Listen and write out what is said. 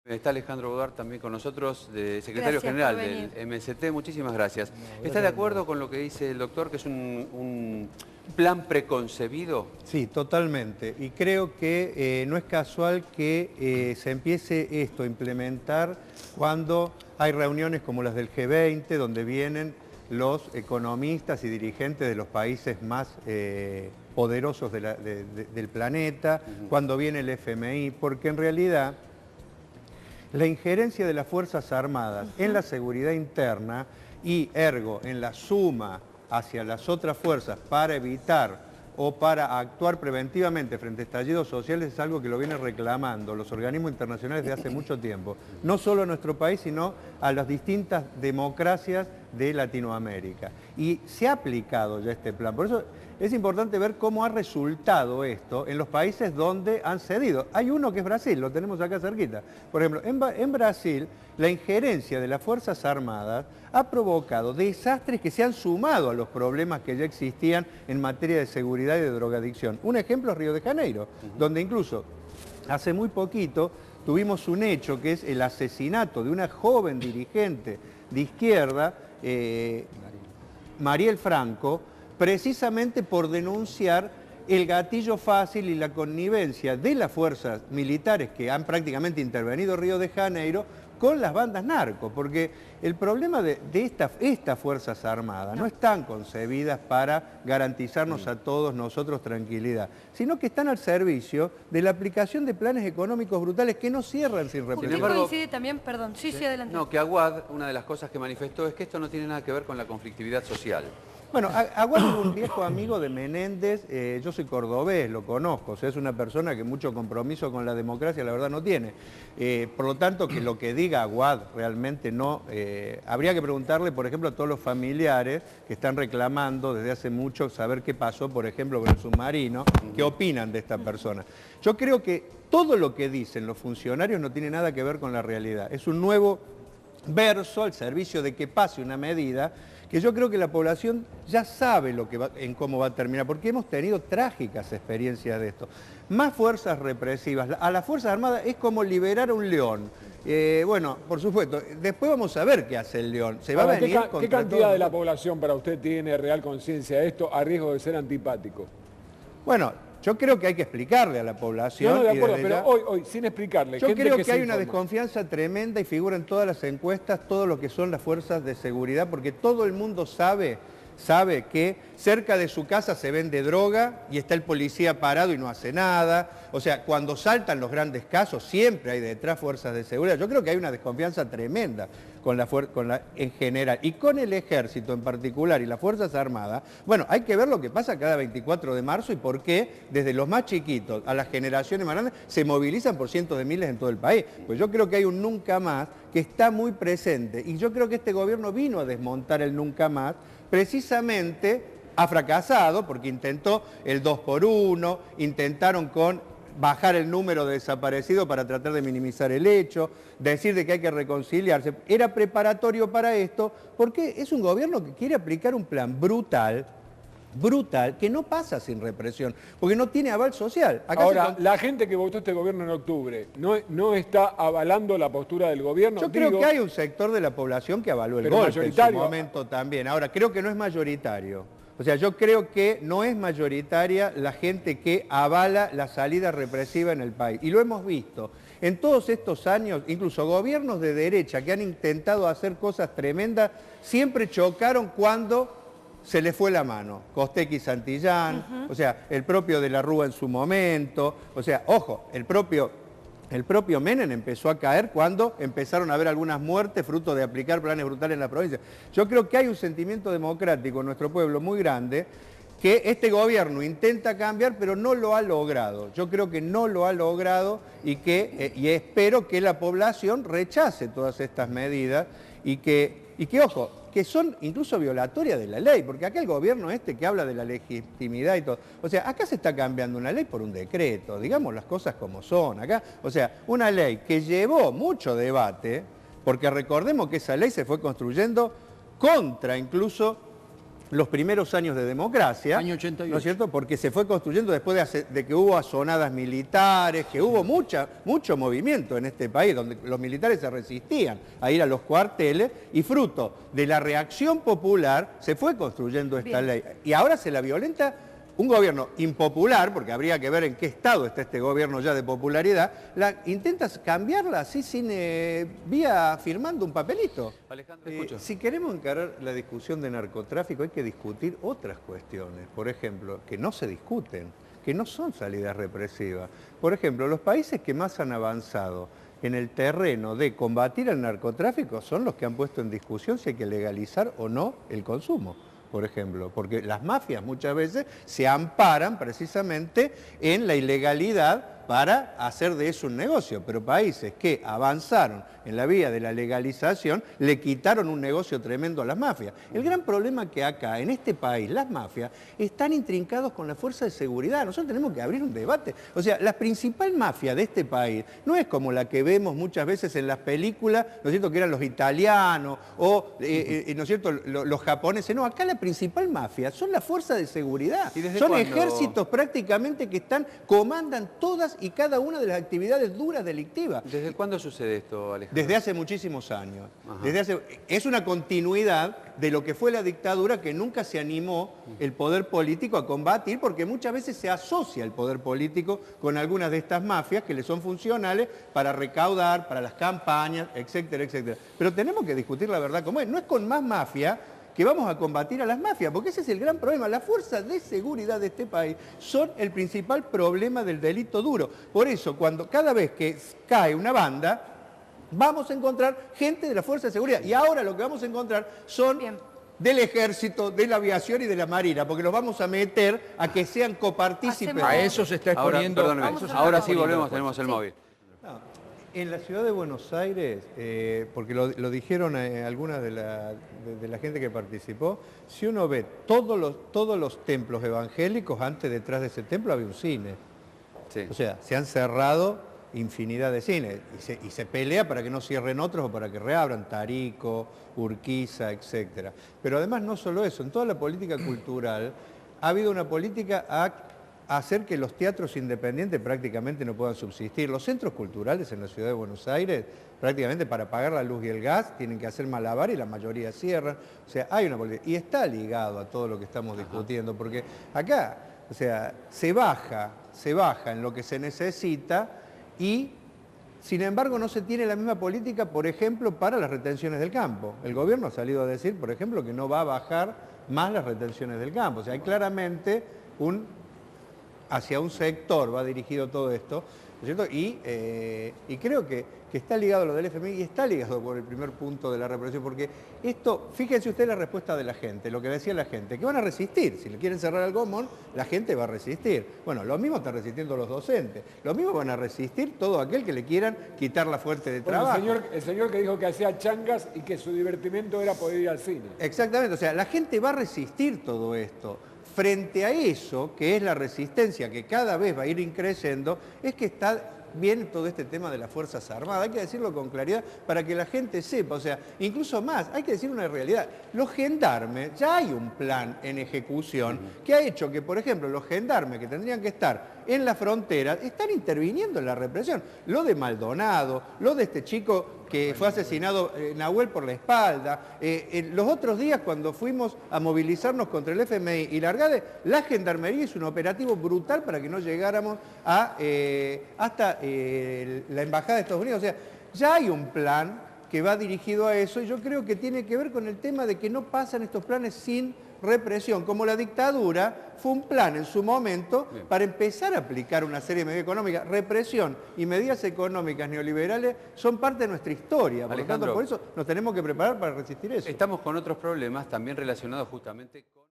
Está Alejandro Godard también con nosotros, secretario Gracias general por del venir. MST. Muchísimas gracias. ¿Está de acuerdo con lo que dice el doctor, que es un plan preconcebido? Sí, totalmente. Y creo que no es casual que se empiece esto a implementar cuando hay reuniones como las del G20, donde vienen los economistas y dirigentes de los países más poderosos del planeta, cuando viene el FMI, porque en realidad la injerencia de las Fuerzas Armadas en la seguridad interna y ergo en la suma hacia las otras fuerzas para evitar o para actuar preventivamente frente a estallidos sociales es algo que lo vienen reclamando los organismos internacionales desde hace mucho tiempo. No solo a nuestro país, sino a las distintas democracias de Latinoamérica. Y se ha aplicado ya este plan. Por eso es importante ver cómo ha resultado esto en los países donde han cedido. Hay uno que es Brasil, lo tenemos acá cerquita. Por ejemplo, en Brasil, la injerencia de las Fuerzas Armadas ha provocado desastres que se han sumado a los problemas que ya existían en materia de seguridad y de drogadicción. Un ejemplo es Río de Janeiro, donde incluso hace muy poquito tuvimos un hecho que es el asesinato de una joven dirigente de izquierda, Mariel Franco, precisamente por denunciar el gatillo fácil y la connivencia de las fuerzas militares que han prácticamente intervenido en Río de Janeiro con las bandas narcos, porque el problema de estas Fuerzas Armadas no están concebidas para garantizarnos a todos nosotros tranquilidad, sino que están al servicio de la aplicación de planes económicos brutales que no cierran sin represión. ¿Usted embargo, coincide también? Perdón, sí, adelante. No, que Aguad, una de las cosas que manifestó es que esto no tiene nada que ver con la conflictividad social. Bueno, Aguad es un viejo amigo de Menéndez, yo soy cordobés, lo conozco, o sea, es una persona que mucho compromiso con la democracia la verdad no tiene. Por lo tanto, que lo que diga Aguad realmente no... habría que preguntarle, por ejemplo, a todos los familiares que están reclamando desde hace mucho saber qué pasó, por ejemplo, con el submarino, qué opinan de esta persona. Yo creo que todo lo que dicen los funcionarios no tiene nada que ver con la realidad. Es un nuevo verso al servicio de que pase una medida que yo creo que la población ya sabe en cómo va a terminar, porque hemos tenido trágicas experiencias de esto. Más fuerzas represivas. A las Fuerzas Armadas es como liberar a un león. Bueno, por supuesto, después vamos a ver qué hace el león. Se va a venir contra ¿Qué cantidad todo. de la población para usted tiene real conciencia de esto a riesgo de ser antipático? Bueno, yo creo que hay que explicarle a la población. No, de y acuerdo, desde pero ya- hoy, sin explicarle. Yo gente creo que que se hay una informa. desconfianza tremenda y figura en todas las encuestas todo lo que son las fuerzas de seguridad, porque todo el mundo sabe que cerca de su casa se vende droga y está el policía parado y no hace nada. O sea, cuando saltan los grandes casos siempre hay detrás fuerzas de seguridad. Yo creo que hay una desconfianza tremenda en general y con el ejército en particular y las Fuerzas Armadas. Bueno, hay que ver lo que pasa cada 24 de marzo y por qué desde los más chiquitos a las generaciones más grandes se movilizan por cientos de miles en todo el país. Pues yo creo que hay un nunca más que está muy presente y yo creo que este gobierno vino a desmontar el nunca más. Precisamente ha fracasado porque intentó el 2x1, intentaron bajar el número de desaparecidos para tratar de minimizar el hecho, decir de que hay que reconciliarse. Era preparatorio para esto porque es un gobierno que quiere aplicar un plan brutal, que no pasa sin represión, porque no tiene aval social. Acá Ahora, la gente que votó este gobierno en octubre, ¿no está avalando la postura del gobierno? Yo creo que hay un sector de la población que avaló el Pero golpe en su mayoritario. momento también. Ahora, creo que no es mayoritario. O sea, yo creo que no es mayoritaria la gente que avala la salida represiva en el país. Y lo hemos visto. En todos estos años, incluso gobiernos de derecha que han intentado hacer cosas tremendas, siempre chocaron cuando se le fue la mano. Costec y Santillán, o sea, el propio de la Rúa en su momento, o sea, ojo, el propio Menem empezó a caer cuando empezaron a haber algunas muertes fruto de aplicar planes brutales en la provincia. Yo creo que hay un sentimiento democrático en nuestro pueblo muy grande que este gobierno intenta cambiar, pero no lo ha logrado. Yo creo que no lo ha logrado y espero que la población rechace todas estas medidas y que ojo, que son incluso violatorias de la ley, porque acá el gobierno que habla de la legitimidad y todo, o sea, acá se está cambiando una ley por un decreto, digamos las cosas como son, acá, o sea, una ley que llevó mucho debate, porque recordemos que esa ley se fue construyendo contra incluso los primeros años de democracia, Año 88. ¿no es cierto? Porque se fue construyendo después de que hubo azonadas militares, que hubo mucho movimiento en este país, donde los militares se resistían a ir a los cuarteles, y fruto de la reacción popular se fue construyendo esta ley. Y ahora se la violenta un gobierno impopular, porque habría que ver en qué estado está este gobierno ya de popularidad, intentas cambiarla así sin vía firmando un papelito. Alejandro, te escucho. Si queremos encarar la discusión de narcotráfico hay que discutir otras cuestiones, por ejemplo, que no se discuten, que no son salidas represivas. Por ejemplo, los países que más han avanzado en el terreno de combatir el narcotráfico son los que han puesto en discusión si hay que legalizar o no el consumo. Por ejemplo, porque las mafias muchas veces se amparan precisamente en la ilegalidad para hacer de eso un negocio, pero países que avanzaron en la vía de la legalización le quitaron un negocio tremendo a las mafias. El gran problema que acá, en este país, las mafias están intrincados con la fuerza de seguridad. Nosotros tenemos que abrir un debate. O sea, la principal mafia de este país no es como la que vemos muchas veces en las películas, ¿no es cierto?, que eran los italianos o, ¿no es cierto?, los japoneses. No, acá la principal mafia son las fuerzas de seguridad. Son ejércitos prácticamente que comandan todas y cada una de las actividades duras delictivas. ¿Desde cuándo sucede esto, Alejandro? Desde hace muchísimos años. Es una continuidad de lo que fue la dictadura que nunca se animó el poder político a combatir, porque muchas veces se asocia el poder político con algunas de estas mafias que le son funcionales para recaudar, para las campañas, etcétera, etcétera. Pero tenemos que discutir la verdad como es. No es con más mafia que vamos a combatir a las mafias, porque ese es el gran problema. Las fuerzas de seguridad de este país son el principal problema del delito duro. Por eso, cada vez que cae una banda, vamos a encontrar gente de la fuerza de seguridad. Y ahora lo que vamos a encontrar son del ejército, de la aviación y de la marina, porque los vamos a meter a que sean copartícipes. A eso se está exponiendo. Ahora sí volvemos, tenemos el móvil. En la ciudad de Buenos Aires, porque lo dijeron algunas de la gente que participó, si uno ve todos los templos evangélicos, antes detrás de ese templo había un cine. Sí. O sea, se han cerrado infinidad de cines y se pelea para que no cierren otros o para que reabran, Tarico, Urquiza, etc. Pero además no solo eso, en toda la política cultural ha habido una política a hacer que los teatros independientes prácticamente no puedan subsistir. Los centros culturales en la ciudad de Buenos Aires, prácticamente para pagar la luz y el gas, tienen que hacer malabar y la mayoría cierran. O sea, hay una política. Y está ligado a todo lo que estamos discutiendo, porque acá, o sea, se baja en lo que se necesita y, sin embargo, no se tiene la misma política, por ejemplo, para las retenciones del campo. El gobierno ha salido a decir, por ejemplo, que no va a bajar más las retenciones del campo. O sea, hay claramente hacia un sector va dirigido todo esto, ¿no es cierto? Y creo que está ligado a lo del FMI y está ligado por el primer punto de la represión, porque esto, fíjense ustedes la respuesta de la gente, lo que decía la gente, que van a resistir, si le quieren cerrar al Gomón, la gente va a resistir. Bueno, lo mismo están resistiendo los docentes, lo mismo van a resistir todo aquel que le quieran quitar la fuente de trabajo. El señor que dijo que hacía changas y que su divertimento era poder ir al cine. Exactamente, o sea, la gente va a resistir todo esto. Frente a eso, que es la resistencia que cada vez va a ir increciendo, es que viene todo este tema de las Fuerzas Armadas. Hay que decirlo con claridad para que la gente sepa, o sea, incluso más, hay que decir una realidad. Los gendarmes, ya hay un plan en ejecución que ha hecho que, por ejemplo, los gendarmes que tendrían que estar en la frontera están interviniendo en la represión. Lo de Maldonado, lo de este chico que fue asesinado, Nahuel, por la espalda. Los otros días, cuando fuimos a movilizarnos contra el FMI y la Argade, la Gendarmería hizo un operativo brutal para que no llegáramos hasta la Embajada de Estados Unidos. O sea, ya hay un plan que va dirigido a eso y yo creo que tiene que ver con el tema de que no pasan estos planes sin represión, como la dictadura fue un plan en su momento para empezar a aplicar una serie de medidas económicas. Represión y medidas económicas neoliberales son parte de nuestra historia, por lo tanto, por eso nos tenemos que preparar para resistir eso. Estamos con otros problemas también relacionados justamente con...